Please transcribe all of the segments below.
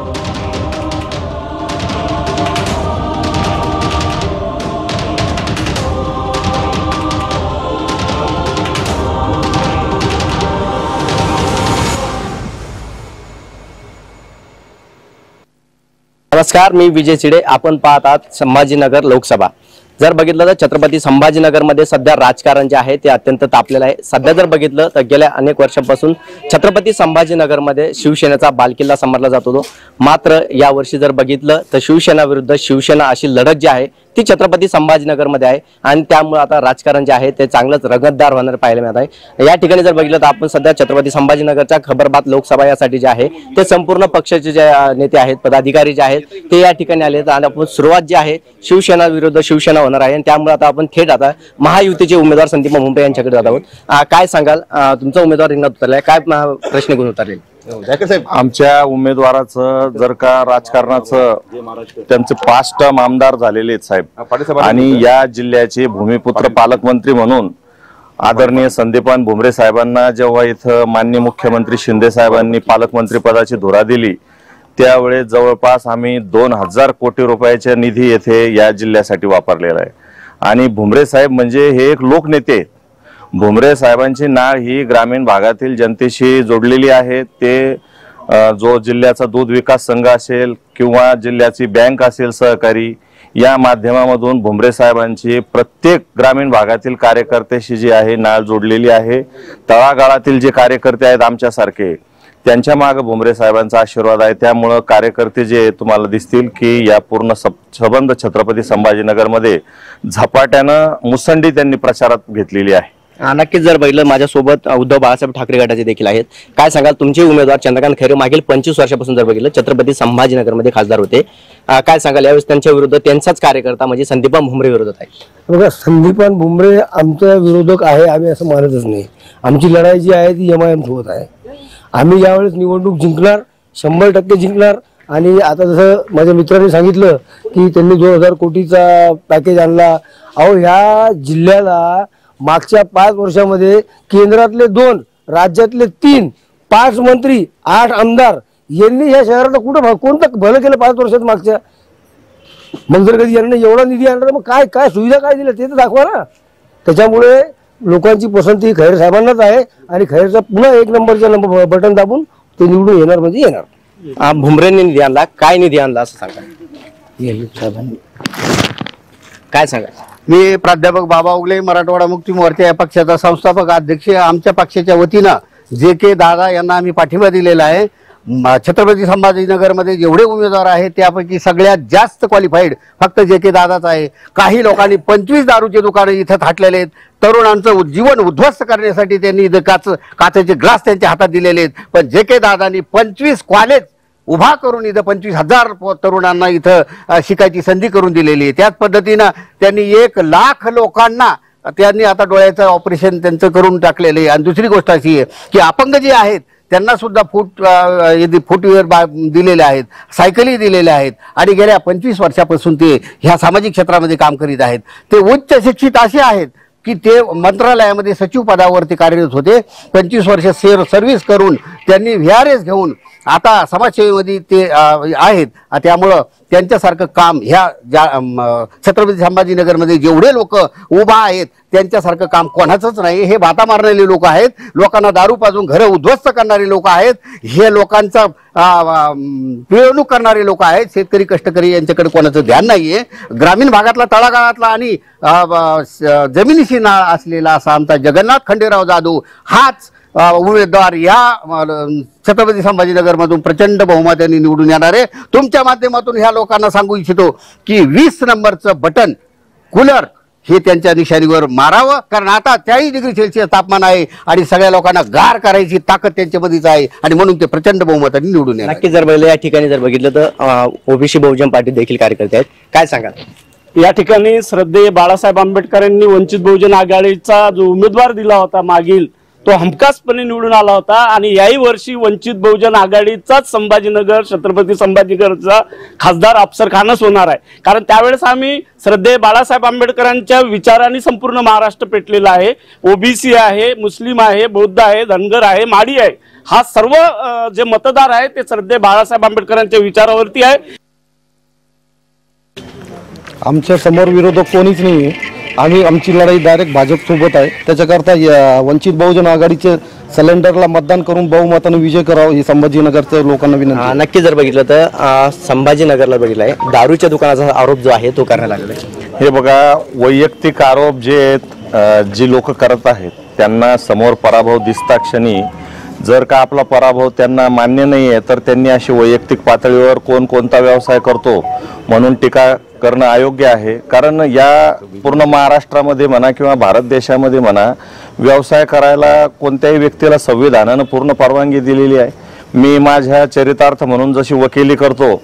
नमस्कार, मी विजय चिडे. आपण पाहत आहात संभाजीनगर लोकसभा. जर बघितलं तर छत्रपती संभाजीनगरमध्ये सध्या राजकारण जे आहे ते अत्यंत तापलेलं आहे. सध्या जर बघितलं तर गेल्या अनेक वर्षांपासून छत्रपती संभाजीनगरमध्ये शिवसेनेचा बालकिल्ला समजला जात होतो. मात्र यावर्षी जर बघितलं तर शिवसेना विरुद्ध शिवसेना अशी लढत जी आहे ती छत्रपती संभाजीनगरमध्ये आहे आणि त्यामुळे आता राजकारण जे आहे ते चांगलंच रंगतदार होणार पाहायला मिळत आहे. या ठिकाणी जर बघितलं तर आपण सध्या छत्रपती संभाजीनगरच्या खबरबात लोकसभा यासाठी जे आहे ते संपूर्ण पक्षाचे जे नेते आहेत, पदाधिकारी जे आहेत ते या ठिकाणी आले आणि आपण सुरुवात जी आहे शिवसेना विरुद्ध शिवसेना होणार आहे. आणि त्यामुळे आता आपण थेट आता महायुतीचे उमेदवार संदीप भुमरे यांच्याकडे जात आहोत. काय सांगाल, तुमचा उमेदवार रिंगणात उतरलाय, काय प्रश्न घेऊन उतरले? आमच्या उमेदवाराचं जर का राजकारणाचं त्यांचे 5 टर्म आमदार झालेले आहेत साहेब, आणि या जिल्ह्याचे भूमिपुत्र पालकमंत्री म्हणून आदरणीय संदीपान भुमरे साहेबांना जेव्हा इथं माननीय मुख्यमंत्री शिंदे साहेबांनी पालकमंत्री पदाची धुरा दिली त्यावेळेस जवळपास आम्ही 2000 कोटी रुपयाचा निधी येथे या जिल्ह्यासाठी वापरलेला आहे. आणि भुमरे साहेब म्हणजे हे एक लोकनेते आहेत. भुमरे साहेबांची नाळ ही ग्रामीण भागातील जनतेशी जोडलेली आहे. ते जो जिल्ह्याचा दूध विकास संघ असेल किंवा जिल्ह्याची बँक असेल सहकारी, या माध्यमामधून भुमरे साहेबांची प्रत्येक ग्रामीण भागातील कार्यकर्त्याशी जी आहे नाळ जोडलेली आहे. तळागाळातील जे कार्यकर्ते आहेत आमच्यासारखे, त्यांच्या मागे भुमरे साहेबांचा आशीर्वाद आहे. त्यामुळे कार्यकर्ते जे तुम्हाला दिसतील की या पूर्ण संबंध छत्रपती संभाजीनगरमध्ये झपाट्यानं मुसंडी त्यांनी प्रचारात घेतलेली आहे. नक्कीच जर बघितलं माझ्यासोबत उद्धव बाळासाहेब ठाकरे गटाचे देखील आहेत. काय सांगाल, तुमचे उमेदवार चंद्रकांत खैरे मागील 25 वर्षापासून जर बघितलं छत्रपती संभाजीनगरमध्ये खासदार होते. काय सांगाल यावेळेस त्यांच्या विरुद्ध त्यांचाच कार्यकर्ता म्हणजे संदीपान भुमरे विरोधात आहे? बघा, संदीपान भुमरे आमचा विरोधक आहे आम्ही असं मानतच नाही. आमची लढाई जी आहे ती MIM सोबत आहे. आम्ही यावेळेस निवडणूक जिंकणार, 100% जिंकणार. आणि आता जसं माझ्या मित्रांनी सांगितलं की त्यांनी 2000 कोटीचा पॅकेज आणला. अहो, ह्या जिल्ह्याला मागच्या 5 वर्षामध्ये केंद्रातले 2, राज्यातले 3, 5 मंत्री, 8 आमदार यांनी ह्या शहराला कुठं कोणतं भलं केलं 5 वर्षात मागच्या? मग जर कधी यांना एवढा निधी आणला मग काय काय सुविधा काय दिल्या ते तर दाखवा ना. त्याच्यामुळे लोकांची पसंती खैर साहेबांनाच आहे आणि खैरचा पुन्हा 1 नंबरचा बटन दाबून ते निवडून येणार म्हणजे येणार. भुमरेंनी निधी आणला, काय निधी आणला असं सांगा, काय सांगा? मी प्राध्यापक बाबा उगले, मराठवाडा मुक्ती मोर्चा या पक्षाचा संस्थापक अध्यक्ष. आमच्या पक्षाच्या वतीनं JK दादा यांना आम्ही पाठिंबा दिलेला आहे. छत्रपती संभाजीनगरमध्ये जेवढे उमेदवार आहेत त्यापैकी सगळ्यात जास्त क्वालिफाईड फक्त JK दादाच आहे. काही लोकांनी 25 दारूचे दुकानं इथं थाटलेले आहेत. तरुणांचं जीवन उद्ध्वस्त करण्यासाठी त्यांनी काचेचे ग्लास त्यांच्या हातात दिलेले आहेत. पण JK दादांनी 25 कॉलेज उभा करून इथं 25,000 तरुणांना इथं शिकायची संधी करून दिलेली आहे. त्याच पद्धतीनं त्यांनी 1 लाख लोकांना त्यांनी आता डोळ्याचं ऑपरेशन त्यांचं करून टाकलेलं आहे. आणि दुसरी गोष्ट अशी आहे की अपंग जे आहेत त्यांना सुद्धा फुटवेअर दिलेले आहेत, सायकली दिलेल्या आहेत. आणि गेल्या 25 वर्षापासून ते ह्या सामाजिक क्षेत्रामध्ये काम करीत आहेत. ते उच्च शिक्षित असे आहेत की ते मंत्रालयामध्ये सचिव पदावर ते कार्यरत होते. 25 वर्ष सर्व्हिस करून त्यांनी VRS घेऊन आता समाजसेवेमध्ये ते आहेत. त्यामुळं त्यांच्यासारखं काम ह्या छत्रपती संभाजीनगरमध्ये जेवढे लोक उभा आहेत त्यांच्यासारखं काम कोणाचंच नाही. हे भाता मारणारे लोक आहेत, लोकांना दारू पाजून घरं उद्ध्वस्त करणारे लोक आहेत, हे लोकांचा पिळवणूक करणारे लोक आहेत. शेतकरी कष्टकरी यांच्याकडे कोणाचं ध्यान नाहीये. ग्रामीण भागातला तळागाळातला आणि जमिनीशी नाळ असलेला असा आमचा जगन्नाथ खंडेराव जाधव हाच उमेदवार या छत्रपती संभाजीनगरमधून प्रचंड बहुमताने निवडून येणार आहे. तुमच्या माध्यमातून ह्या लोकांना सांगू इच्छितो की 20 नंबरचं बटन कूलर हे त्यांच्या निशाणीवर मारावं. कारण आता 40 डिग्री सेल्सिअस तापमान आहे आणि सगळ्या लोकांना गार करायची ताकद त्यांच्यामध्येच आहे आणि म्हणून ते प्रचंड बहुमताने निवडून येणार. नक्की जर बघितलं या ठिकाणी जर बघितलं तर OBC बहुजन पार्टी देखील कार्यकर्ते आहेत. काय सांगाल? या ठिकाणी श्रद्धेय बाळासाहेब आंबेडकरांनी वंचित बहुजन आघाडीचा जो उमेदवार दिला होता मागील, तो हमखासपणे निवडून आला होता. आणि याही वर्षी वंचित बहुजन आघाडीचाच संभाजीनगर छत्रपती संभाजीनगरचा खासदार अफसर खानच होणार आहे. कारण त्यावेळेस आम्ही श्रद्धेय बाळासाहेब आंबेडकरांच्या विचारांनी संपूर्ण महाराष्ट्र पेटलेला आहे. OBC आहे, मुस्लिम आहे, बौद्ध आहे, धनगर आहे, माडी आहे हा सर्व जे मतदार आहे ते श्रद्धेय बाळासाहेब आंबेडकरांच्या विचारावरती आहे। आमच्या समोर विरोधक कोणीच नाही आहे। आमची लढाई डायरेक्ट भाजप सोबत आहे। त्याच्याकरता वंचित बहुजन आघाडीचे सिलेंडरला मतदान करून बहुमताने विजय करावा ही संभाजीनगरच्या लोकांना विनंती। नक्की जर बघितलं तर संभाजीनगरला बघितलंय दारूच्या दुकानाचा आरोप जो आहे तो करण्यात आलेला आहे। हे बघा, वैयक्तिक आरोप जे आहेत जी लोक करत आहेत त्यांना समोर पराभव दिसता क्षणी जर का आपला पराभव त्यांना मान्य नाही आहे तर त्यांनी अशी वैयक्तिक पातळीवर कोण कोणता व्यवसाय करतो म्हणून टीका करणं अयोग्य आहे। कारण या पूर्ण महाराष्ट्रामध्ये म्हणा किंवा भारत देशामध्ये म्हणा व्यवसाय करायला कोणत्याही व्यक्तीला संविधानानं पूर्ण परवानगी दिलेली आहे। मी माझ्या चरितार्थ म्हणून जशी वकिली करतो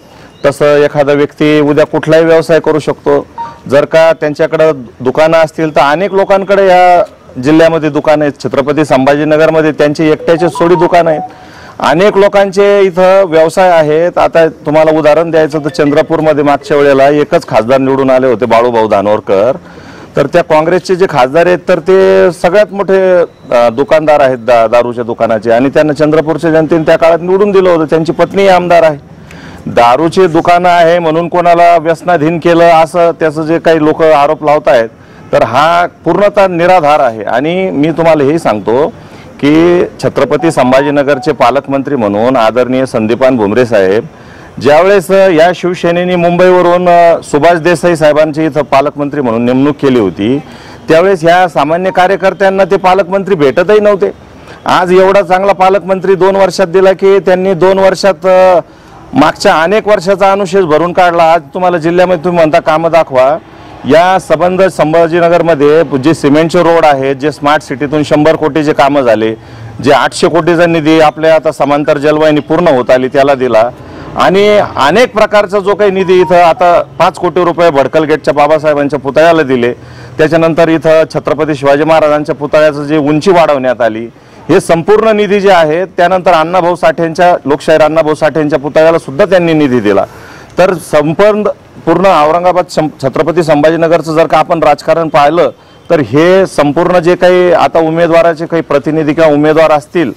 तसं एखादा व्यक्ती उद्या कुठलाही व्यवसाय करू शकतो। जर का त्यांच्याकडे दुकानं असतील तर अनेक लोकांकडे या जिल्ह्यामध्ये दुकान आहेत। छत्रपती संभाजीनगरमध्ये त्यांची एकट्याची सोडी दुकान आहेत। अनेक लोकांचे इथं व्यवसाय आहेत। आता तुम्हाला उदाहरण द्यायचं तर चंद्रपूरमध्ये मागच्या वेळेला एकच खासदार निवडून आले होते, बाळूभाऊ धानोरकर। तर त्या काँग्रेसचे जे खासदार आहेत तर ते सगळ्यात मोठे दुकानदार आहेत दारूच्या दुकानाचे आणि त्यांना चंद्रपूरच्या जनतेने त्या काळात निवडून दिलं होतं। त्यांची पत्नी आमदार आहे। दारूचे दुकानं आहे म्हणून कोणाला व्यसनाधीन केलं असं त्याचं जे काही लोक आरोप लावत आहेत तर हा पूर्णतः निराधार आहे। आणि मी तुम्हाला हेही सांगतो की छत्रपती संभाजीनगरचे पालकमंत्री म्हणून आदरणीय संदीपान भुमरे साहेब ज्यावेळेस या शिवसेनेने मुंबईवरून सुभाष देसाई साहेबांची इथं पालकमंत्री म्हणून नेमणूक केली होती त्यावेळेस ह्या सामान्य कार्यकर्त्यांना ते पालकमंत्री भेटतही नव्हते। आज एवढा चांगला पालकमंत्री 2 वर्षात दिला की त्यांनी 2 वर्षात मागच्या अनेक वर्षाचा अनुशेष भरून काढला। आज तुम्हाला जिल्ह्यामध्ये तुम्ही म्हणता कामं दाखवा, या संबंध संभाजीनगरमध्ये जे सिमेंटचे रोड आहेत, जे स्मार्ट सिटीतून 100 कोटीचे कामं झाले, जे 800 कोटीचा निधी आपल्या आता समांतर जलवाहिनी पूर्ण होत आली त्याला दिला आणि अनेक प्रकारचा जो काही निधी इथं आता 5 कोटी रुपये भडकल गेटच्या बाबासाहेबांच्या पुतळ्याला दिले। त्याच्यानंतर इथं छत्रपती शिवाजी महाराजांच्या पुतळ्याचं जे उंची वाढवण्यात आली, हे संपूर्ण निधी जे आहे त्यानंतर अण्णाभाऊ साठेंच्या लोकशाहीर अण्णाभाऊ साठेंच्या पुतळ्याला सुद्धा त्यांनी निधी दिला। तर पूर्ण औरंगाबाद छत्रपती संभाजीनगरचं जर का आपण राजकारण पाहिलं तर हे संपूर्ण जे काही आता उमेदवाराचे काही प्रतिनिधी किंवा उमेदवार असतील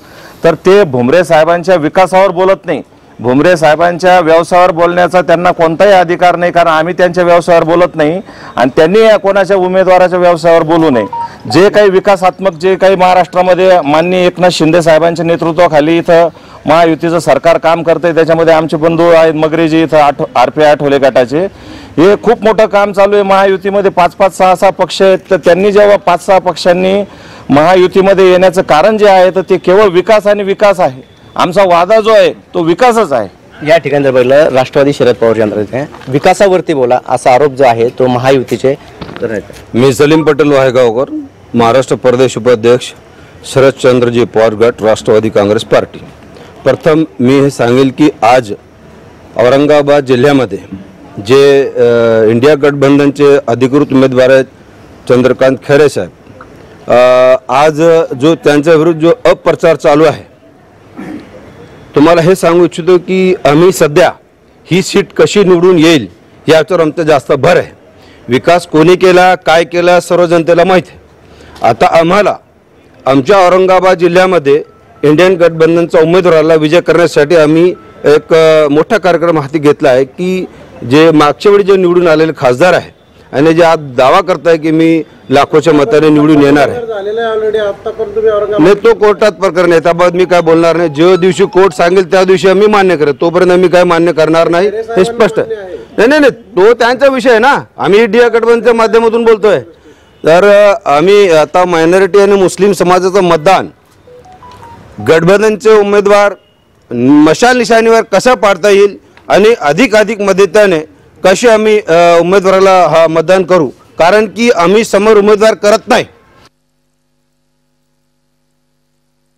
तर ते भुमरे साहेबांच्या विकासावर बोलत नाही। भुमरे साहेबांच्या व्यवसायावर बोलण्याचा त्यांना कोणताही अधिकार नाही, कारण आम्ही त्यांच्या व्यवसायावर बोलत नाही आणि त्यांनी कोणाच्या उमेदवाराच्या व्यवसायावर बोलू नये। जे काही विकासात्मक जे काही महाराष्ट्रामध्ये माननीय एकनाथ शिंदे साहेबांच्या नेतृत्वाखाली इथं महायुतीचं सरकार काम करते त्याच्यामध्ये आमचे बंधू आहेत मगरीजी इथं RP आठवले गटाचे, हे खूप मोठं काम चालू आहे। महायुतीमध्ये 5-5, 6-6 पक्ष आहेत तर त्यांनी जेव्हा 5-6 पक्षांनी महायुतीमध्ये येण्याचं कारण जे आहे तर ते केवळ विकास आणि विकास आहे। आमचा वादा जो आहे तो विकासच आहे। या ठिकाणी जर बघितलं राष्ट्रवादी शरद पवार यांचा विकासावरती बोला असा आरोप जो आहे तो महायुतीचे मी सलीम पटेल वाहेगावकर, महाराष्ट्र प्रदेश उपाध्यक्ष शरदचंद्रजी पवार गट राष्ट्रवादी काँग्रेस पार्टी। प्रथम मी हे सांगेल की आज औरंगाबाद जिल्ह्यामध्ये जे इंडिया गठबंधनचे अधिकृत उमेदवार आहेत चंद्रकांत खैरे साहेब, आज जो त्यांच्या विरुद्ध जो अप्रचार चालू आहे तुम्हाला हे सांगू इच्छितो की आम्ही सध्या ही सीट कशी निवडून येईल याच्यावर आमचा जास्त भर आहे। विकास कोणी केला काय केला सर्व जनतेला माहीत आहे। आता आम्हाला आमच्या औरंगाबाद जिल्ह्यामध्ये इंडियन गठबंधनचा उमेदवाराला विजय करण्यासाठी आम्ही एक मोठा कार्यक्रम हाती घेतला आहे की जे मागच्या वेळी जे निवडून आलेले खासदार आहे आणि जे आज दावा करताय की मी लाखोच्या मताने निवडून येणार आहे, नाही तो कोर्टात प्रकरण आहे त्याबाबत मी काय बोलणार नाही। ज्या दिवशी कोर्ट सांगेल त्या दिवशी आम्ही मान्य करेल, तोपर्यंत आम्ही काय मान्य करणार नाही हे स्पष्ट आहे। नाही तो त्यांचा विषय आहे ना, आम्ही इंडिया गठबंधनच्या माध्यमातून बोलतोय। तर आम्ही आता मायनॉरिटी आणि मुस्लिम समाजाचं मतदान गठबंधनचे उमेदवार मशाल निशाणीवर कसं पाडता येईल आणि अधिक मदतीने कसे आम्ही उमेदवाराला हा मतदान करू, कारण की आम्ही समोर उमेदवार करत नाही।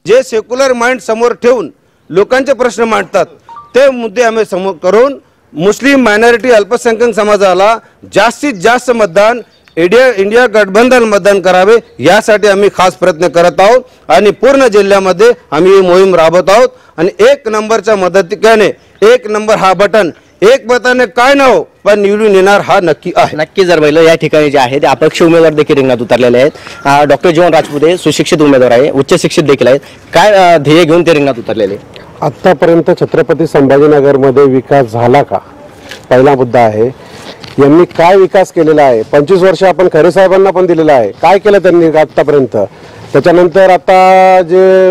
जे सेक्युलर माइंड समोर ठेवून लोकांचे प्रश्न मांडतात ते मुद्दे आम्ही समोर करून मुस्लिम मायनॉरिटी अल्पसंख्याक समाजाला जास्तीत जास्त मतदान इंडिया गठबंधन मतदान करावे यासाठी आम्ही खास प्रयत्न करत आहोत आणि पूर्ण जिल्ह्यामध्ये आम्ही ही मोहीम राबवत आहोत। आणि 1 नंबरच्या मदतीने 1 नंबर हा बटन एक मताने काय ना हो पण निवडून येणार हा नक्की आहे. नक्की जर बघितलं या ठिकाणी जे आहे ते अपक्ष उमेदवार देखील रिंगणात उतरलेले आहेत. डॉक्टर जीवन राजपुते सुशिक्षित उमेदवार आहे, उच्च शिक्षित देखील आहेत. काय ध्येय घेऊन ते रिंगणात उतरलेले? आतापर्यंत छत्रपती संभाजीनगरमध्ये विकास झाला का, पहिला मुद्दा आहे. यांनी काय विकास केलेला आहे? 25 वर्ष आपण खरे साहेबांना पण दिलेला आहे, काय केलं त्यांनी आतापर्यंत? त्याच्यानंतर आता जे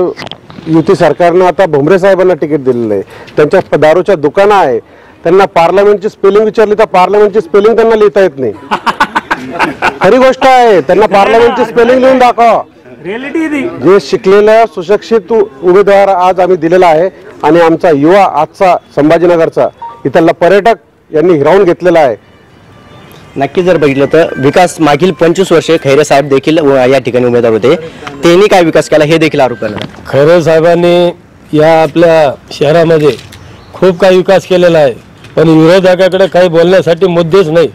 युती सरकारनं आता भुमरे साहेबांना तिकीट दिलेलं आहे, त्यांच्या दारूच्या दुकानं आहे, त्यांना पार्लमेंटची स्पेलिंग विचारली तर पार्लमेंटची स्पेलिंग त्यांना लिहिता येत नाही. खरी गोष्ट आहे, त्यांना पार्लमेंटची स्पेलिंग लिहून दाखवा. जे शिकलेलं सुशिक्षित उमेदवार आज आम्ही दिलेला आहे आणि आमचा युवा आजचा संभाजीनगरचा इथला पर्यटक यांनी हिरावून घेतलेला आहे. नक्की जर बघितलं तर विकास मागील 25 वर्षे खैरे साहेब देखील या ठिकाणी उमेदवार होते, त्यांनी काय विकास केला हे देखील आरोप केला. खैरे साहेबांनी या आपल्या शहरामध्ये खूप काही विकास केलेला आहे, पण विरोधकाकडे काही बोलण्यासाठी मुद्देच नाही.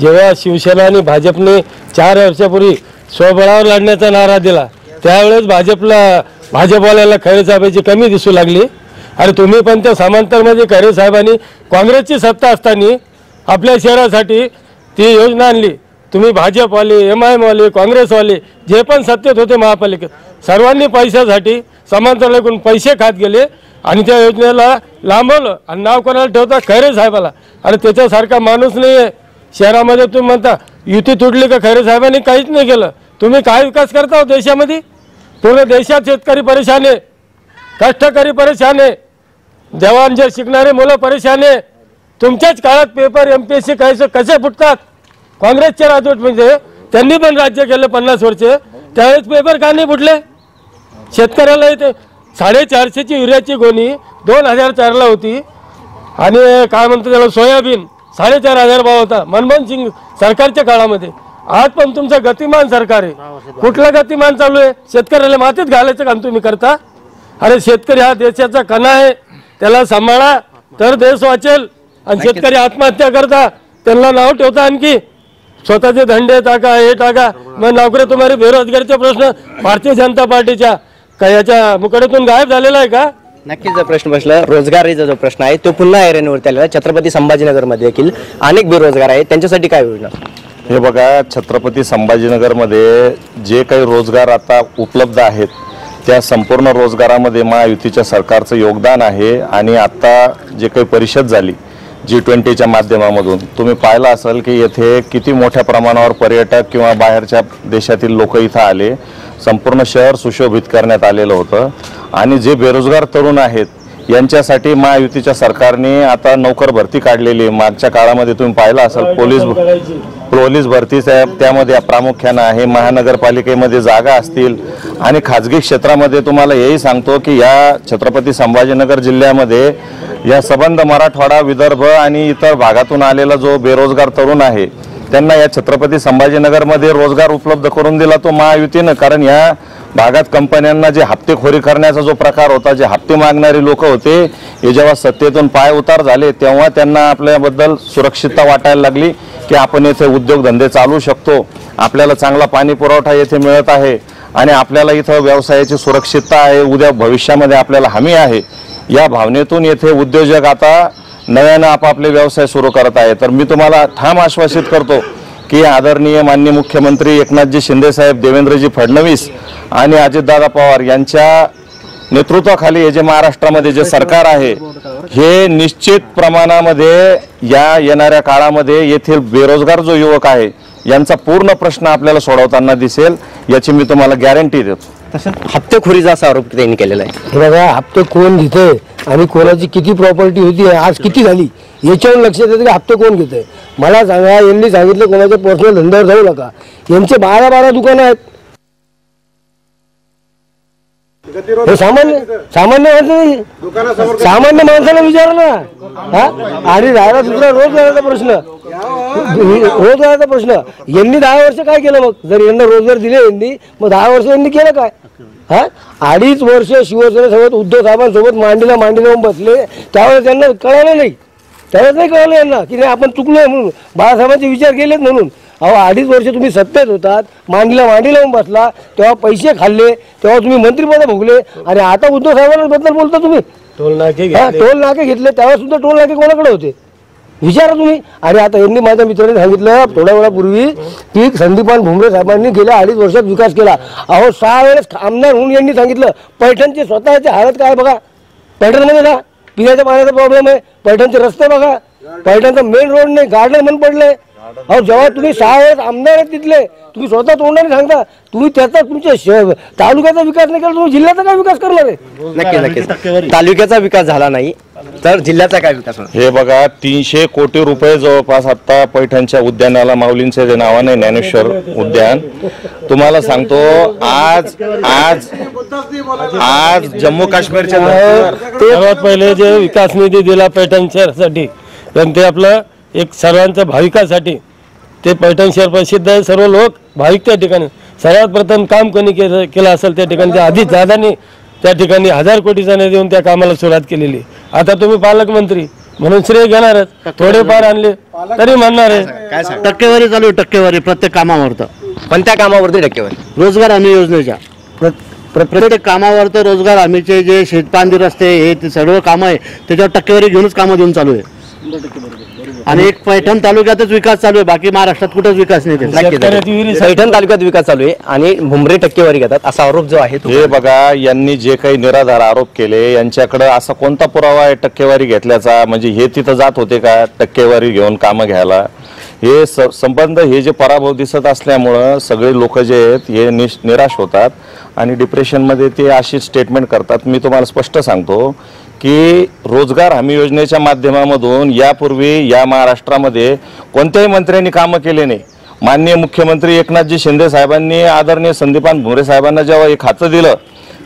जेव्हा शिवसेना आणि भाजपने 4 वर्षापूर्वी स्वबळावर लढण्याचा नारा दिला त्यावेळेस भाजपवाल्याला खैरे साहेबांची कमी दिसू लागली. अरे तुम्ही पण त्या समांतरमध्ये खैरे साहेबांनी काँग्रेसची सत्ता असताना आपल्या शहरासाठी ती योजना आणली. तुम्ही भाजपवाले, MIM वाले, काँग्रेसवाले जे पण सत्तेत होते महापालिकेत सर्वांनी पैशासाठी समांतरकडून पैसे खात गेले आणि त्या योजनेला लांबवलं आणि नाव कोणाला ठेवता? खैरे साहेबाला. अरे त्याच्यासारखा माणूस नाही आहे शहरामध्ये. तुम्ही म्हणता युती तुटली का? खैरे साहेबांनी काहीच नाही केलं. तुम्ही काय विकास करता हो देशामध्ये? पूर्ण देशात शेतकरी परेशान आहे, कष्टकरी परेशान आहे, जवान जे शिकणारे मुलं परेशान आहे. तुमच्याच काळात पेपर MPSC कसे फुटतात? काँग्रेसच्या राजवटीमध्ये त्यांनी पण राज्य केलं 50 वर्षे, त्यावेळेस पेपर का नाही फुटले? शेतकऱ्याला इथे 450ची युरियाची गोणी 2004ला होती आणि काय म्हणतो त्याला सोयाबीन 4,500 भाव होता मनमोहन सिंग सरकारच्या काळामध्ये. आज पण तुमचं गतिमान सरकार आहे. कुठलं गतिमान चालू आहे? शेतकऱ्याला मातीत घालायचं काम तुम्ही करता. अरे शेतकरी हा देशाचा कणा आहे, त्याला सांभाळा तर देश वाचेल. आणि शेतकरी आत्महत्या करता, त्यांना नाव ठेवता, आणखी स्वतःचे धंदे टाका, हे टाका, मग नोकरी तुम्हाला बेरोजगारीचा प्रश्न भारतीय जनता पार्टीच्या काय याच्या मुकड्यातून गायब झालेला आहे का? नक्कीच जर प्रश्न बसला रोजगारीचा जो प्रश्न आहे तो पुन्हा ऐरणीवरती आलेला. छत्रपती संभाजीनगरमध्ये देखील अनेक बेरोजगार आहेत, त्यांच्यासाठी काय योजना? हे बघा, छत्रपती संभाजीनगरमध्ये जे काही रोजगार आता उपलब्ध आहेत त्या संपूर्ण रोजगारामध्ये महायुतीच्या सरकारचं योगदान आहे. आणि आत्ता जे काही परिषद झाली G20च्या माध्यमामधून तुम्ही पाहिलं असेल की येथे किती मोठ्या प्रमाणावर पर्यटक किंवा बाहेरच्या देशातील लोक इथं आले. संपूर्ण शहर सुशोभित करण्यात आलेलं होतं. आणि जे बेरोजगार तरुण आहेत यांच्यासाठी महायुतीच्या सरकारने आता नोकर भरती काढलेली आहे. मागच्या काळामध्ये तुम्ही पाहिलं असेल पोलीस भरती त्यामध्ये प्रामुख्यानं आहे. महानगरपालिकेमध्ये जागा असतील आणि खाजगी क्षेत्रामध्ये तुम्हाला हेही सांगतो की या छत्रपती संभाजीनगर जिल्ह्यामध्ये या संबंध मराठवाडा, विदर्भ आणि इतर भागातून आलेला जो बेरोजगार तरुण आहे त्यांना या छत्रपती संभाजीनगरमध्ये रोजगार उपलब्ध करून दिला तो महायुतीनं. कारण या भागात कंपन्यांना जे हप्तेखोरी करण्याचा जो प्रकार होता, जे हप्ते मागणारे लोक होते, हे जेव्हा सत्तेतून पाय उतार झाले तेव्हा त्यांना आपल्याबद्दल सुरक्षितता वाटायला लागली की आपण येथे उद्योगधंदे चालू शकतो, आपल्याला चांगला पाणी पुरवठा येथे मिळत आहे आणि आपल्याला इथं व्यवसायाची सुरक्षितता आहे, उद्या भविष्यामध्ये आपल्याला हमी आहे. या भावनेतून येथे उद्योजक आता नव्यानं आपापले व्यवसाय सुरू करत आहे. तर मी तुम्हाला ठाम आश्वासित करतो की आदरणीय माननीय मुख्यमंत्री एकनाथजी शिंदे साहेब, देवेंद्रजी फडणवीस आणि अजितदादा पवार यांच्या नेतृत्वाखाली हे जे महाराष्ट्रामध्ये जे सरकार आहे हे निश्चित प्रमाणामध्ये या येणाऱ्या काळामध्ये येथील बेरोजगार जो युवक आहे यांचा पूर्ण प्रश्न आपल्याला सोडवताना दिसेल, याची मी तुम्हाला गॅरंटी देतो. तसंच हप्तेखोरीचा असा आरोप त्यांनी केलेला आहे. बघा, हप्ते कोण घेते आणि कोणाची किती प्रॉपर्टी होती, आज किती झाली, याच्यावर लक्षात येतं की हप्ते कोण घेते. मला सांगा, यांनी सांगितलं कोणाच्या पर्सनल धंद्यावर जाऊ नका. यांचे 12 दुकानं आहेत. हे सामान्य माणसाला विचार ना. आणि राहिला दुसरा रोजगाराचा प्रश्न. यांनी 10 वर्ष काय केलं? मग जर यांना रोजगार दिले यांनी, मग 10 वर्ष यांनी केलं काय? 2.5 वर्ष शिवसेनेसोबत उद्धव साहेबांसोबत मांडीला लावून बसले, त्यावेळेस त्यांना कळलं नाही. त्यावेळेस नाही कळलं यांना की नाही आपण चुकलोय म्हणून, बाळासाहेबांचे विचार केलेत म्हणून. 2.5 वर्ष तुम्ही सत्तेत होतात, मांडीला लावून बसला, तेव्हा पैसे खाल्ले, तेव्हा तुम्ही मंत्रिपद भोगले आणि आता उद्धव साहेबांबद्दल बोलता तुम्ही. टोल नाके घेतले, तेव्हा सुद्धा टोल नाके कोणाकडे होते? विचारा तुम्ही. आणि आता यांनी माझ्या मित्राने सांगितलं थोड्या वेळापूर्वी की संदीपान भुमरे साहेबांनी गेल्या 2.5 वर्षात विकास केला. अहो 6 वेळेस आमदार होऊन यांनी सांगितलं पैठणचे स्वतःचे हालत काय बघा, पैठणमध्ये ना पिण्याच्या पाण्याचा प्रॉब्लेम आहे, पैठणचे रस्ते बघा, पैठणचा मेन रोड नाही, गार्डन बंद पडले. अहो जेव्हा तुम्ही 6 वेळेस आमदार आहेत तिथले, तुम्ही स्वतः तोंडाने सांगता तुम्ही त्याचा तुमच्या तालुक्याचा विकास नाही केला, तुम्ही जिल्ह्याचा काय विकास करणार आहे? नक्की नक्कीच. तालुक्याचा विकास झाला नाही तर जिल्ह्याचा काय विकास होणार? हे बघा 300 कोटी रुपये जवळपास आता पैठणच्या उद्यानाला माऊलींच्या जे नावाने ज्ञानेश्वर उद्यान. तुम्हाला सांगतो आज आज आज जम्मू काश्मीरच्या सर्वात पहिले जे विकास निधी दिला पैठण शहरासाठी पण ते आपलं एक सर्वांच्या भाविकासाठी ते पैठण शहर प्रसिद्ध आहे. सर्व लोक भाविक त्या ठिकाणी सर्वात प्रथम काम कोणी केलं असेल त्या ठिकाणी आधीच दादांनी त्या ठिकाणी 1000 कोटीचा निधी देऊन त्या कामाला सुरुवात केलेली. आता तुम्ही पालकमंत्री म्हणून श्रेय घेणारच, थोडेफार आणले तरी म्हणणार आहे. टक्केवारी चालू आहे, टक्केवारी प्रत्येक कामावरतं. पण त्या कामावरती टक्केवारी रोजगार हमी योजनेच्या प्रत्येक कामावर तर रोजगार हमीचे जे शेतपांदी रस्ते हे ते सर्व कामं आहे त्याच्यावर टक्केवारी घेऊनच कामं देऊन चालू आहे. आणि एक पैठण तालुक्यातच विकास चालू आहे, बाकी महाराष्ट्रात कुठेच विकास नाही. पैठण तालुक्यात विकास चालू आहे आणि भुमरे टक्केवारी घेतात असा आरोप जो आहे हे बघा यांनी जे काही निराधार आरोप केले यांच्याकडे असा कोणता पुरावा आहे टक्केवारी घेतल्याचा? म्हणजे हे तिथं जात होते का टक्केवारी घेऊन कामं घ्यायला? हे संबंध हे जे पराभव दिसत असल्यामुळं सगळे लोक जे आहेत हे निराश होतात आणि डिप्रेशनमध्ये ते अशी स्टेटमेंट करतात. मी तुम्हाला स्पष्ट सांगतो की रोजगार हमी योजनेच्या माध्यमामधून यापूर्वी या महाराष्ट्रामध्ये कोणत्याही मंत्र्यांनी कामं केले नाही. माननीय मुख्यमंत्री एकनाथजी शिंदे साहेबांनी आदरणीय संदीपान भुमरे साहेबांना जेव्हा एक खातं दिलं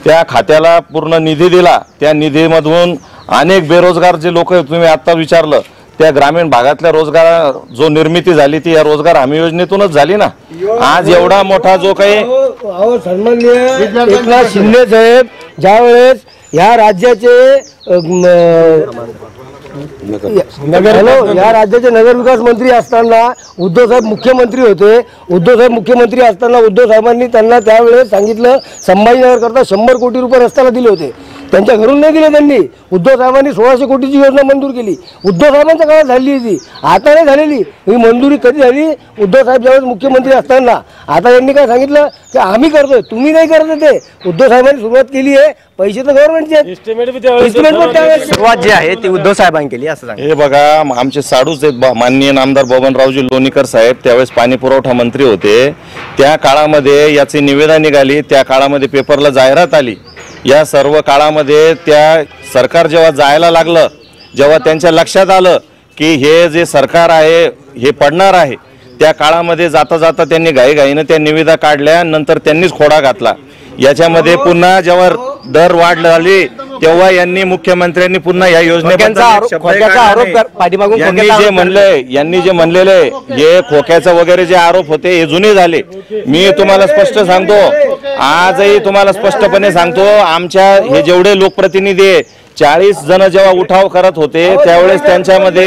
त्या खात्याला पूर्ण निधी दिला. त्या निधीमधून अनेक बेरोजगार जे लोक तुम्ही आता विचारलं त्या ग्रामीण भागातल्या रोजगार जो निर्मिती झाली ती या रोजगार हमी योजनेतूनच झाली ना. आज एवढा मोठा जो काही सन्माननीय एकनाथ शिंदे साहेब ज्यावेळेस या राज्याचे या राज्याचे नगरविकास मंत्री असताना उद्धव साहेब मुख्यमंत्री होते. उद्धव साहेब मुख्यमंत्री असताना उद्धव साहेबांनी त्यांना त्यावेळेस सांगितलं संभाजीनगर करता 100 कोटी रुपये रस्त्याला दिले होते. त्यांच्या घरून नाही दिले त्यांनी. उद्धव साहेबांनी 1600 कोटीची योजना मंजूर केली. उद्धव साहेबांच्या काळात झाली होती, आता नाही झालेली. ही मंजुरी कधी झाली? उद्धव साहेब ज्यावेळेस मुख्यमंत्री असताना. आता यांनी काय सांगितलं की आम्ही करतोय, तुम्ही नाही करत. ते उद्धव साहेबांनी सुरुवात केली आहे, पैसे तर गव्हर्नमेंटचे. सुरुवात जी आहे ती उद्धव साहेबांनी केली असं सांग. हे बघा आमचे साडूच आहेत माननीय नामदार बबनरावजी लोणीकर साहेब त्यावेळेस पाणी पुरवठा मंत्री होते. त्या काळामध्ये याची निवेदन निघाली, त्या काळामध्ये पेपरला जाहिरात आली. या सर्व काळामध्ये त्या सरकार जेव्हा जायला लागलं, जेव्हा त्यांच्या लक्षात आलं की हे जे सरकार आहे हे पडणार आहे, त्या काळामध्ये जाता जाता त्यांनी घाईघाईनं त्या निविदा काढल्या. नंतर त्यांनीच खोडा घातला याच्यामध्ये. पुन्हा जेव्हा दर वाढ झाली तेव्हा यांनी मुख्यमंत्र्यांनी पुन्हा या योजनेबद्दल यांनी जे म्हणलेले हे खोक्याचं वगैरे जे आरोप होते हे जुने झाले. मी तुम्हाला स्पष्ट सांगतो, आजही तुम्हाला स्पष्टपणे सांगतो, आमच्या हे जेवढे लोकप्रतिनिधी 40 जण जेव्हा उठाव करत होते त्यावेळेस त्यांच्यामध्ये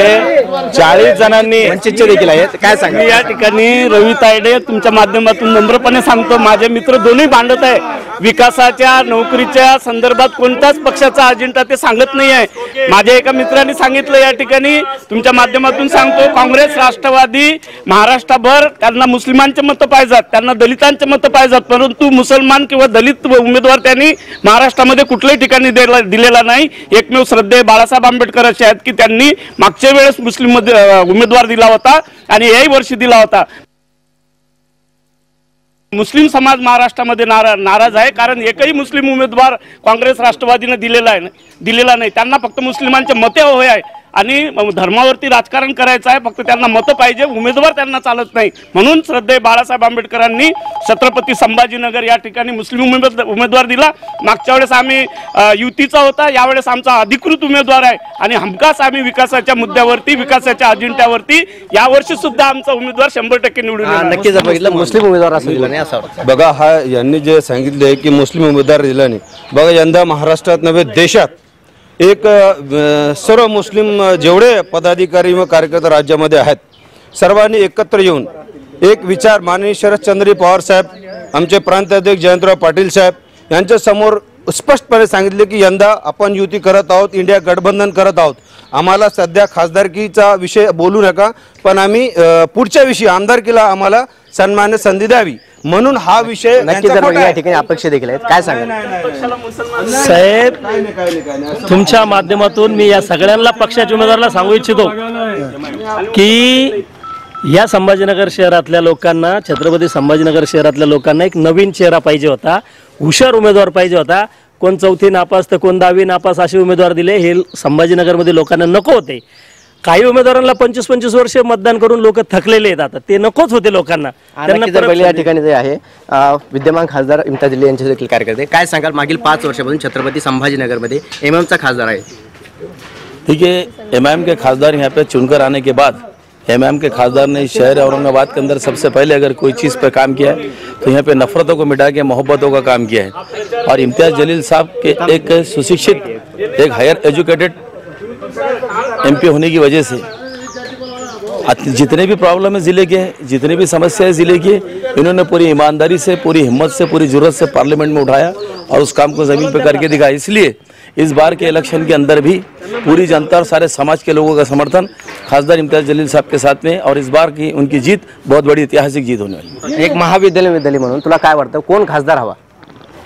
40 जणांनी वंचितचे देखील आहेत. काय सांग मी या ठिकाणी रवी तायडे तुमच्या माध्यमातून नम्रपणे सांगतो, माझे मित्र दोन्ही भांडत आहे. विकासाच्या नोकरीच्या संदर्भात कोणत्याच पक्षाचा अजेंडा ते सांगत नाही आहे. माझ्या एका मित्रांनी सांगितलं या ठिकाणी तुमच्या माध्यमातून सांगतो, काँग्रेस राष्ट्रवादी महाराष्ट्रभर त्यांना मुस्लिमांचे मतं पाहिजेत, त्यांना दलितांचे मतं पाहिजेत, परंतु मुसलमान किंवा दलित उमेदवार त्यांनी महाराष्ट्रामध्ये कुठल्याही ठिकाणी दिलेला नाही. एकमेव श्रद्धेय बाळासाहेब आंबेडकर असे आहेत की त्यांनी मागच्या वेळेस मुस्लिम उमेदवार दिला होता आणि याही वर्षी दिला होता. मुस्लिम समाज महाराष्ट्रामध्ये नाराज आहे कारण एकही मुस्लिम उमेदवार काँग्रेस राष्ट्रवादीने दिलेला नाही. त्यांना फक्त मुस्लिमांचे मते हवे आहे आणि धर्मावरती राजकारण करायचं आहे. फक्त त्यांना मतं पाहिजे, उमेदवार त्यांना चालत नाही. म्हणून श्रद्धेय बाळासाहेब आंबेडकरांनी छत्रपती संभाजीनगर या ठिकाणी मुस्लिम उमेदवार दिला. मागच्या वेळेस आम्ही युतीचा होता, यावेळेस आमचा अधिकृत उमेदवार आहे आणि हमखास आम्ही विकासाच्या मुद्द्यावरती, विकासाच्या अजेंड्यावरती यावर्षी सुद्धा आमचा उमेदवार 100% निवडून येणार. नक्कीच बघितलं मुस्लिम उमेदवार असं दिला नाही असं बघा. हा यांनी जे सांगितले की मुस्लिम उमेदवार दिला नाही, बघा यंदा महाराष्ट्रात नव्हे देशात एक सर्व मुस्लिम जेवढे पदाधिकारी व कार्यकर्ते राज्यामध्ये आहेत सर्वांनी एकत्र येऊन एक विचार माननीय शरदचंद्रजी पवार साहेब, आमचे प्रांताध्यक्ष जयंतराव पाटील साहेब यांच्या समोर स्पष्टपणे सांगितले की यंदा आपण युती करत आहोत, इंडिया गठबंधन करत आहोत. आम्हाला सध्या खासदारकीचा विषय बोलू नका, पण आम्ही पुढच्या विषयी आमदारकीला आम्हाला सन्मान्य संधी द्यावी म्हणून हा विषय नक्की जर बघितलं या ठिकाणी अपेक्षा देखील आहेत. काय सांगाल साहेब, तुमच्या माध्यमातून मी या सगळ्यांना पक्षाच्या उमेदवाराला सांगू इच्छितो की या संभाजीनगर शहरातल्या लोकांना, छत्रपती संभाजीनगर शहरातल्या लोकांना एक नवीन चेहरा पाहिजे होता, हुशार उमेदवार पाहिजे होता. कोण 4थी नापास तर कोण 10वी नापास असे उमेदवार दिले. हे संभाजीनगरमध्ये लोकांना नको होते. काही उमेदवारांना 25-25 वर्ष मतदान करून लोक थकलेले आहेत. आता ते नकोच होते लोकांना. त्यांना या ठिकाणी जे आहे विद्यमान खासदार इम्तियाज जलील यांचे देखील कार्यकर्ते. काय सांगाल, मागील 5 वर्षापासून छत्रपती संभाजीनगरमध्ये एमआयएमचा खासदार आहे. देखिए, एमआईएम के खासदार यहाँ पे चुनकर आने के बाद एमआईएम के खासदार ने शहर औरंगाबाद के अंदर सबसे पहले अगर कोई चीज़ पर काम किया है तो यहाँ पे नफरतों को मिटा के मोहब्बतों का काम किया है. और इम्तियाज जलील साहब के एक सुशिक्षित, एक हायर एजुकेटेड एमपी होने की वजह से जितने भी प्रॉब्लम है ज़िले के, जितने भी समस्या है ज़िले की, इन्होंने पूरी ईमानदारी से, पूरी हिम्मत से, पूरी ज़रूरत से पार्लियामेंट में उठाया और उस काम को ज़मीन पर करके दिखाया. इसलिए इस बार के इलेक्शन के अंदर भी पूरी जनता और सारे समाज के लोगों का समर्थन खासदार इम्तियाज जलील साहब के साथ में, और इस बार की उनकी जीत बहुत बड़ी ऐतिहासिक जीत होने वाली. एक महाविद्यालय म्हणून तुला काय वाटतं, कोण खासदार हवा?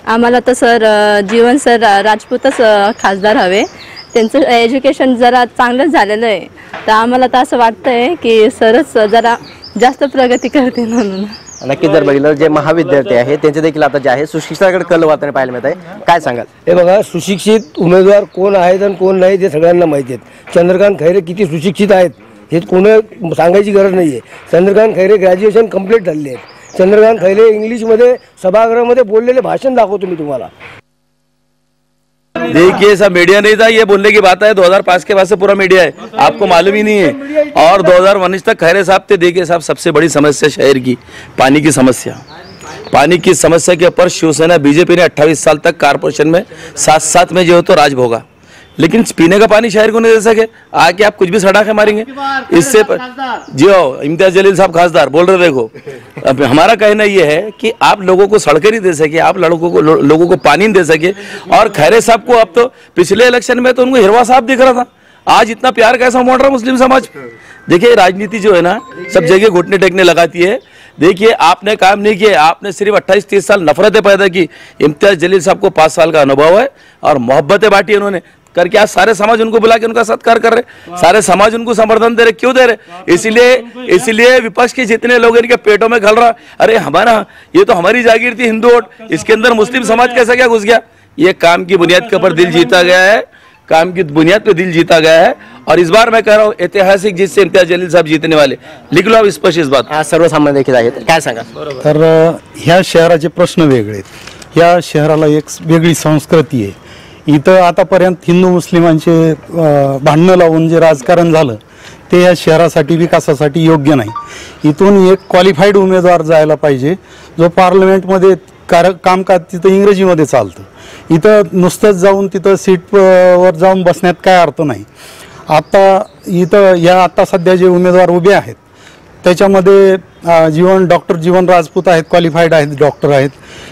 आम्हाला तर सर जीवन सर राजपूतच खासदार हवे. त्यांचं एज्युकेशन जरा चांगलंच झालेलं आहे, तर आम्हाला तर असं वाटतंय की सरच जरा जास्त प्रगती करतील म्हणून. नक्की जर बघितलं जे महाविद्यार्थी आहे त्यांचे देखील आता जे आहे सुशिक्षिताकडे कल वातावरण पाहायला मिळत आहे. काय सांगाल? हे बघा, सुशिक्षित उमेदवार कोण आहेत आणि कोण नाही ते सगळ्यांना माहिती आहेत. चंद्रकांत खैरे किती सुशिक्षित आहेत हे कोणी सांगायची गरज नाही आहे. चंद्रकांत खैरे ग्रॅज्युएशन कंप्लीट झालेले आहेत. चंद्रकांत खैरे इंग्लिशमध्ये सभागृहामध्ये बोललेले भाषण दाखवतो मी तुम्हाला. देखिए, सब मीडिया नहीं था, ये बोलने की बात है. 2005 के बाद से पूरा मीडिया है, आपको मालूम ही नहीं है. और 2019 तक खैरे साहब थे. देखिए साहब, सबसे बड़ी समस्या शहर की पानी की समस्या. पानी की समस्या के ऊपर शिवसेना बीजेपी ने 28 साल तक कारपोरेशन में साथ में जो तो राज भोगा, लेकिन पीने का पानी शहर को नहीं दे सके. आके आप कुछ भी सड़ाके मारेंगे. इससे जी हो, इम्तियाज जलील साहब खासदार बोल रहे. देखो, अब हमारा कहना ये है कि आप लोगों को सड़कें नहीं दे सके, आप लोगों को पानी नहीं दे सके. और खैरे साहब को अब तो पिछले इलेक्शन में तो उनको हिरवा साहब दिख रहा था, आज इतना प्यार कैसा मोड़ रहा मुस्लिम समाज. देखिए, राजनीति जो है ना, सब जगह घुटने टेकने लगाती है. देखिए, आपने काम नहीं किया, आपने सिर्फ 28-30 साल नफरतें पैदा की. इम्तियाज जलील साहब को 5 साल का अनुभव है और मोहब्बतें बांटी उन्होंने करके आज सारे समाज उनको बुला के उनका सत्कार कर रहे, सारे समाज उनको समर्थन दे रहे. क्यों दे रहे? इसलिए विपक्ष के जितने लोग इनके पेटों में खल रहा, अरे हमारा ये तो हमारी जागीर थी हिंदू वोट, इसके अंदर मुस्लिम समाज कैसा क्या घुस गया. ये काम की बुनियाद के ऊपर दिल जीता गया है, काम की बुनियाद पे दिल जीता गया है. और इस बार मैं कह रहा हूँ ऐतिहासिक जीत से इम्तियाज जलील साहब जीतने वाले. लिख लो आप स्पष्ट इस बात. सर्वसामान्य देखील आहेत. काय सांगा? तर ह्या शहराचे प्रश्न वेगळे आहेत. या शहराला एक वेगळी संस्कृती आहे. इथं आतापर्यंत हिंदू मुस्लिमांचे भांडणं लावून जे राजकारण झालं ते या शहरासाठी, विकासासाठी योग्य नाही. इथून एक क्वालिफाईड उमेदवार जायला पाहिजे जो पार्लमेंटमध्ये कामकाज तिथं इंग्रजीमध्ये चालतं. इथं नुसतंच जाऊन तिथं सीटवर जाऊन बसण्यात काय अर्थ नाही. आता इथं आता सध्या जे उमेदवार उभे आहेत त्याच्यामध्ये डॉक्टर जीवन राजपूत आहेत, क्वालिफाईड आहेत, डॉक्टर आहेत.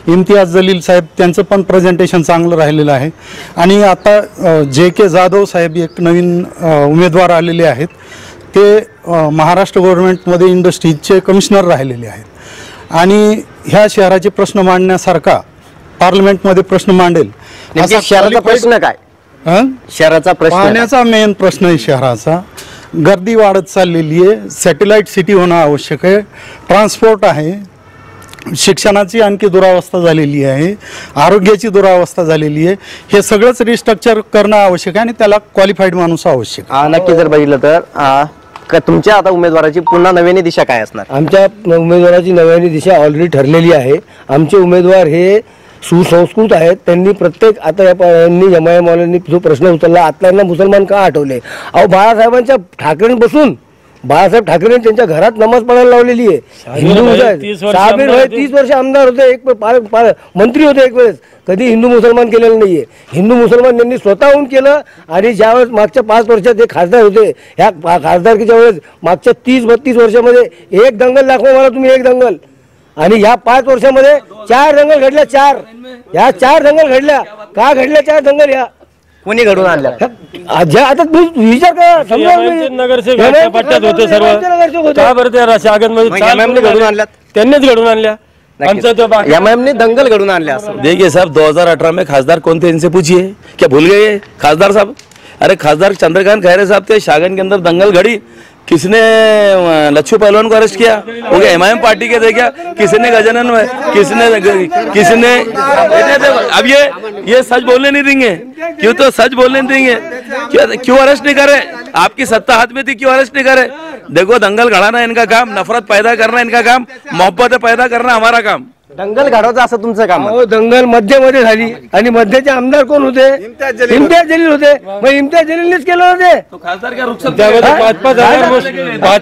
इम्तियाज जलील साहेब, त्यांचं पण प्रेझेंटेशन चांगलं राहिलेलं आहे. आणि आता JK जाधव साहेब एक नवीन उमेदवार आलेले आहेत. ते महाराष्ट्र गव्हर्नमेंटमध्ये इंडस्ट्रीजचे कमिशनर राहिलेले आहेत. आणि ह्या शहराचे प्रश्न मांडण्यासारखा पार्लमेंटमध्ये प्रश्न मांडेल असा शहराचा प्रश्न काय? शहराचा प्रश्न, पाण्याचा मेन प्रश्न आहे शहराचा. गर्दी वाढत चाललेली आहे, सॅटेलाइट सिटी होणं आवश्यक आहे, ट्रान्सपोर्ट आहे, शिक्षणाची आणखी दुरावस्था झालेली आहे, आरोग्याची दुरावस्था झालेली आहे. हे सगळंच रिस्ट्रक्चर करणं आवश्यक आहे आणि त्याला क्वालिफाईड माणूस आवश्यक. नक्की जर बघितलं तर तुमच्या आता उमेदवाराची पुन्हा नव्याने दिशा काय असणार? आमच्या उमेदवाराची नव्याने दिशा ऑलरेडी ठरलेली आहे. आमचे उमेदवार हे सुसंस्कृत आहेत. त्यांनी प्रत्येक आता यांनी एमआयएमवाल्यांनी जो प्रश्न उचलला, आतल्यांना मुसलमान का आठवले? अहो, बाळासाहेबांच्या ठाकरे बसून बाळासाहेब ठाकरे त्यांच्या घरात नमाज पढायला लावलेली आहे. हिंदू साबिर भाई 30 वर्ष आमदार होते, एक मंत्री होते एक वेळेस. कधी हिंदू मुसलमान केलेलं नाहीये. हिंदू मुसलमान त्यांनी स्वतःहून केलं. आणि ज्यावेळेस मागच्या 5 वर्षात ते खासदार होते, ह्या खासदारकीच्या वेळेस मागच्या 30-32 वर्षामध्ये एक दंगल दाखवा मला तुम्ही, एक दंगल. आणि ह्या 5 वर्षामध्ये 4 दंगल घडल्या. 4 दंगल घडल्या. का घडल्याच्या दंगल या कोणी घडून आणल्या? आता तुम्ही विचार करा. समजा नगरसेवक पट्ट्यात होते सर्व, का बरं त्या शागनमध्ये एमआयएमने घडून आणल्यात? त्यांनीच घडून आणल्या. आमचा तो एमआयएमने दंगल घडून आणल्या असं. देखिए साहब 2018 में खासदार कौन थे इनसे पूछिए, क्या भूल गए खासदार साहब? अरे खासदार चंद्रकांत खैरे साहब थे, शागन के अंदर दंगल घड़ी, किसने लच्छू पहलवान को अरेस्ट किया? वो क्या एमआईएम पार्टी के थे क्या? किसने गजानन में, किसने अब ये सच बोलने नहीं देंगे, क्यों तो सच बोलने नहीं देंगे, क्यों अरेस्ट नहीं करे? आपकी सत्ता हाथ में थी, क्यों अरेस्ट नहीं करे? देखो दंगल घड़ाना इनका काम, नफरत पैदा करना इनका काम, मोहब्बत पैदा करना हमारा काम. दंगल घडवायचं असं तुमचं काम आहे. दंगल मध्ये झाली आणि मध्यचे आमदार कोण होते? इम्तियाज जलील होते. मग इम्तियाज जलीलनेच केलं होते. त्यामध्ये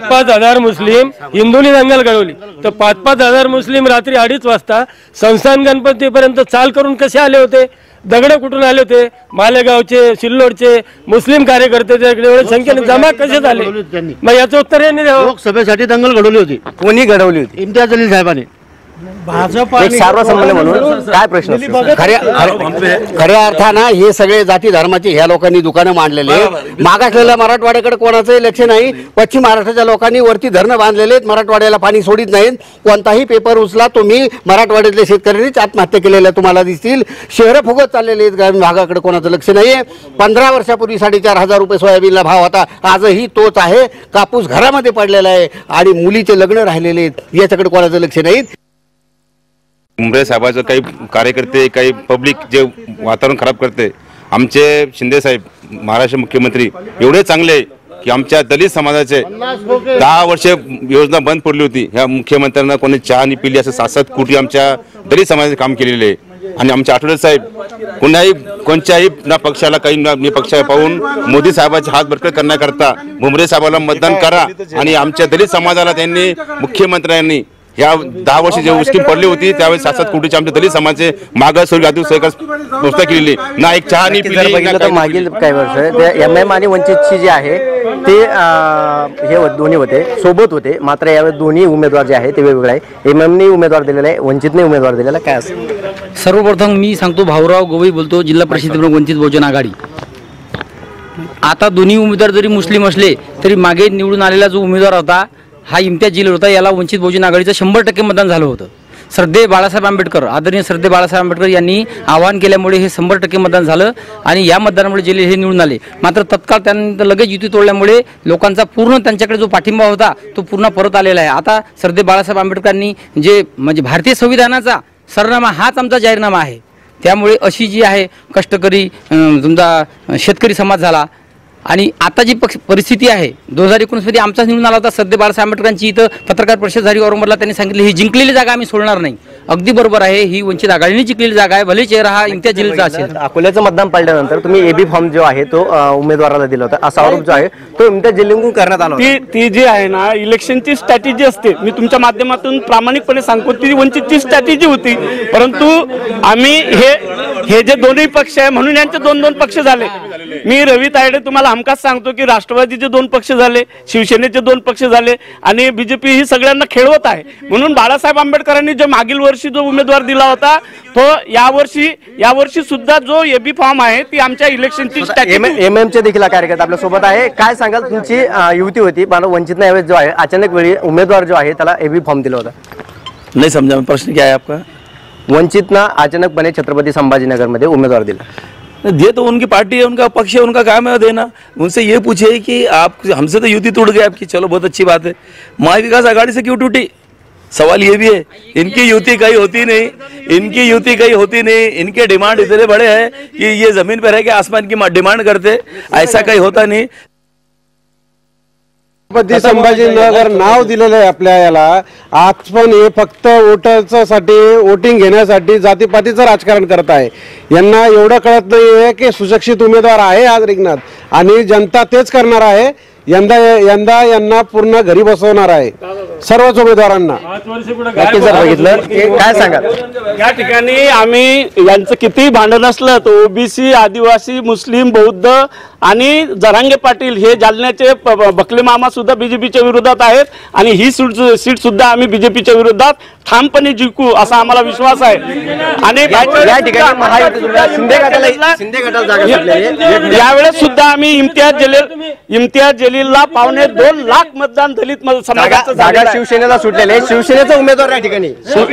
5,000 मुस्लिम हिंदूंनी दंगल घडवली. तर 5,000 मुस्लिम रात्री 2:30 वाजता संस्थान गणपतीपर्यंत चाल करून कसे आले होते? दगड कुठून आले होते? मालेगावचे, सिल्लोडचे मुस्लिम कार्यकर्ते एवढ्या संख्येने जमा कसे झाले? मग याचं उत्तर यांनी द्यावं. लोकसभेसाठी दंगल घडवली होती. कोणी घडवली होती? इम्तियाज जलील साहेबांनी. एक सर्वसामान्य म्हणून काय प्रश्न असतो? खऱ्या अर्थानं हे सगळे जाती धर्माचे ह्या लोकांनी दुकानं मांडलेले. मागासलेल्या मराठवाड्याकडे कोणाचंही लक्ष नाही. पश्चिम महाराष्ट्राच्या लोकांनी वरती धरणं बांधलेले आहेत, मराठवाड्याला पाणी सोडित नाहीत. कोणताही पेपर उचला तुम्ही, मराठवाड्यातल्या शेतकऱ्यांनीच आत्महत्या केलेल्या तुम्हाला दिसतील. शहरं फुगत चाललेले आहेत, ग्रामीण भागाकडे कोणाचं लक्ष नाहीये. 15 वर्षापूर्वी 4,500 रुपये सोयाबीनला भाव होता, आजही तोच आहे. कापूस घरामध्ये पडलेला आहे आणि मुलीचे लग्न राहिलेले आहेत, याच्याकडे कोणाचं लक्ष नाही. उमरे साहेबाचं काही कार्यकर्ते, काही पब्लिक जे वातावरण खराब करते. आमचे शिंदे साहेब महाराष्ट्र मुख्यमंत्री एवढे चांगले की आमच्या दलित समाजाचे 10 वर्षे योजना बंद पडली होती. ह्या मुख्यमंत्र्यांना कोणी चहा नाही पिली, असं 7-7 कोटी आमच्या दलित समाजाचे काम केलेले आहे. आणि आमचे आठवले साहेब कोणत्याही ना पक्षाला काही ना पक्षाला पाहून मोदी साहेबांचे हात बरकत करण्याकरता भुमरे साहेबाला मतदान करा. आणि आमच्या दलित समाजाला त्यांनी मुख्यमंत्र्यांनी या 10 वर्ष जेव्हा स्कीम पडली होती त्यावेळेस 7-7 कोटीच्या आमच्या दलित समाजाचे मागासवर्गीय व्यवस्था केलेली. ना एक चहा नाही पिली. मागील काही वर्ष एमएम आणि वंचितची जे आहे ते हे दोन्ही होते, सोबत होते. मात्र यावेळेस दोन्ही उमेदवार जे आहे ते वेगवेगळे आहे. एमएमने उमेदवार दिलेला आहे, वंचितने उमेदवार दिलेला. काय असेल? सर्वप्रथम मी सांगतो, भाऊराव गोवई बोलतो, जिल्हा परिषद वंचित बहुजन आघाडी. आता दोन्ही उमेदवार जरी मुस्लिम असले तरी मागे निवडून आलेला जो उमेदवार होता हा इम्तियाज जलील होता. याला वंचित बहुजन आघाडीचं 100% मतदान झालं होतं. श्रद्धेय बाळासाहेब आंबेडकर, आदरणीय श्रद्धेय बाळासाहेब आंबेडकर यांनी आवाहन केल्यामुळे हे 100% मतदान झालं आणि या मतदानामुळे जलील हे निवडून आले. मात्र तत्काळ त्यांनी लगेच युती तोडल्यामुळे लोकांचा पूर्ण त्यांच्याकडे जो पाठिंबा होता तो पूर्ण परत आलेला आहे. आता श्रद्धेय बाळासाहेब आंबेडकरांनी जे म्हणजे भारतीय संविधानाचा सरनामा हाच आमचा जाहीरनामा आहे. त्यामुळे अशी जी आहे कष्टकरी तुमचा शेतकरी समाज झाला आणि आता जी परिस्थिती आहे 2019 मध्ये आमचाच निवडून आला होता श्रद्धेय बाळासाहेब आंबेडकरांची. इथं पत्रकार परिषद झाली औरंगाबादला, त्यांनी सांगितलं ही जिंकलेली जागा आम्ही सोडणार नाही. अगदी बरोबर आहे, ही वंचित आघाडीने जिंकलेली जागा आहे, भले चेहरा हा इम्तियाज जलीलचा असेल. अकोल्याचं मतदान पडल्यानंतर तुम्ही एबी फॉर्म जो आहे तो उमेदवाराला दिला होता, असा आरोप जो आहे तो इम्तियाज जलीलकडून करण्यात आला. ती जी आहे ना इलेक्शनची स्ट्रॅटेजी असते, मी तुमच्या माध्यमातून प्रामाणिकपणे सांगतो ती वंचितची स्ट्रॅटेजी होती. परंतु आम्ही हे जे दोन्ही पक्ष आहे म्हणून यांचे 2-2 पक्ष झाले. मी रवी तायडे तुम्हाला हमखास सांगतो की राष्ट्रवादीचे 2 पक्ष झाले, शिवसेनेचे 2 पक्ष झाले आणि बीजेपी ही सगळ्यांना खेळवत आहे. म्हणून बाळासाहेब आंबेडकरांनी जो मागील वर्षी जो उमेदवार दिला होता तो यावर्षी सुद्धा जो एबी फॉर्म आहे ती आमच्या इलेक्शनची स्ट्रॅटेजी. एमएमचे देखील कार्यकर्ते आपल्या सोबत आहे. काय सांगाल, तुमची युती होती पण वंचितने यावेळेस जो आहे अचानक वेळी उमेदवार जो आहे त्याला एबी फॉर्म दिला होता? नहीं समझा मैं, प्रश्न क्या है आपका? वंचितना अचानकपणे छत्रपति संभाजीनगर मध्ये उमेदवार दिला. ये तो उनकी पार्टी है, उनका पक्ष है, उनका काम है देना. उनसे ये पूछे कि आप हमसे तो युति टूट गई आपकी, चलो बहुत अच्छी बात है. महाविकास आघाड़ी से क्यों टूटी? सवाल ये भी है. इनकी युति कहीं होती नहीं, इनकी युति कहीं होती नहीं. इनके डिमांड इतने बड़े हैं कि ये जमीन पर रह के आसमान की डिमांड करते, ऐसा कहीं होता नहीं. छत्रपती संभाजीनगर नाव दिलेलं आहे आपल्या याला. आज पण हे फक्त वोटरसाठी वोटिंग घेण्यासाठी जातीपातीचं राजकारण करत आहे. यांना एवढं कळत नाहीये की सुशिक्षित उमेदवार आहे आज रिंगणात आणि जनता तेच करणार आहे. यंदा यांना पूर्ण घरी बसवणार आहे. सर्वच उमेदवारांना. नक्की जर बघितलं काय सांगाल? या ठिकाणी आम्ही यांचं किती भांडण असलं तर ओबीसी, आदिवासी, मुस्लिम, बौद्ध आणि जरांगे पाटील हे जालन्याचे बकले मामा सुद्धा बीजेपीच्या विरोधात आहेत आणि ही सीट सुद्धा आम्ही बीजेपीच्या विरोधात ठामपणे जिंकू असा आम्हाला विश्वास आहे. आणि या ठिकाणी महायुतीला शिंदे गटाला जागा सुटलेली आहे. यावेळेस सुद्धा आम्ही इम्तियाज जलीलला 2.25 लाख मतदान दलित समाजाचं जागा शिवसेनेला सुटलेले, शिवसेनेचा उमेदवार या ठिकाणी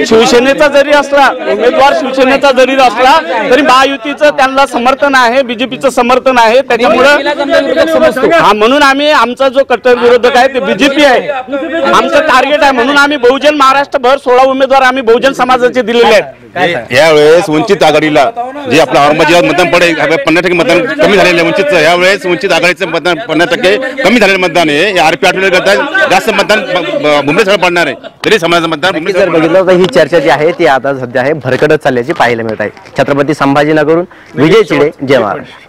शिवसेनेचा जरी असला उमेदवार शिवसेनेचा जरी असला तरी महायुतीचं त्यांना समर्थन आहे, बीजेपीचं समर्थन आहे. त्याच्यामुळे म्हणून आम्ही आमचा जो कट्टर विरोधक आहे ते बीजेपी आहे, आमचं टार्गेट आहे. म्हणून आम्ही बहुजन महाराष्ट्रभर 16 उमेदवार आम्ही बहुजन समाजाचे दिलेले आहेत. यावेळेस वंचित आघाडीला जे आपल्या औरंगाबाद मतदान पडेल 50% मतदान कमी झालेलं आहे वंचितचं. यावेळेस वंचित आघाडीचं मतदान 50% कमी झालेलं मतदान आहे. आरपी आठवले करता जास्त मतदान मुंबईसह पडणार आहे, तरी समाजाचं मतदान जर बघितलं तर ही चर्चा जी आहे ती आता सध्या आहे भरकटत चालल्याची पाहायला मिळत आहे. छत्रपती संभाजीनगरहून विजय चिडे, जय महाराष्ट्र.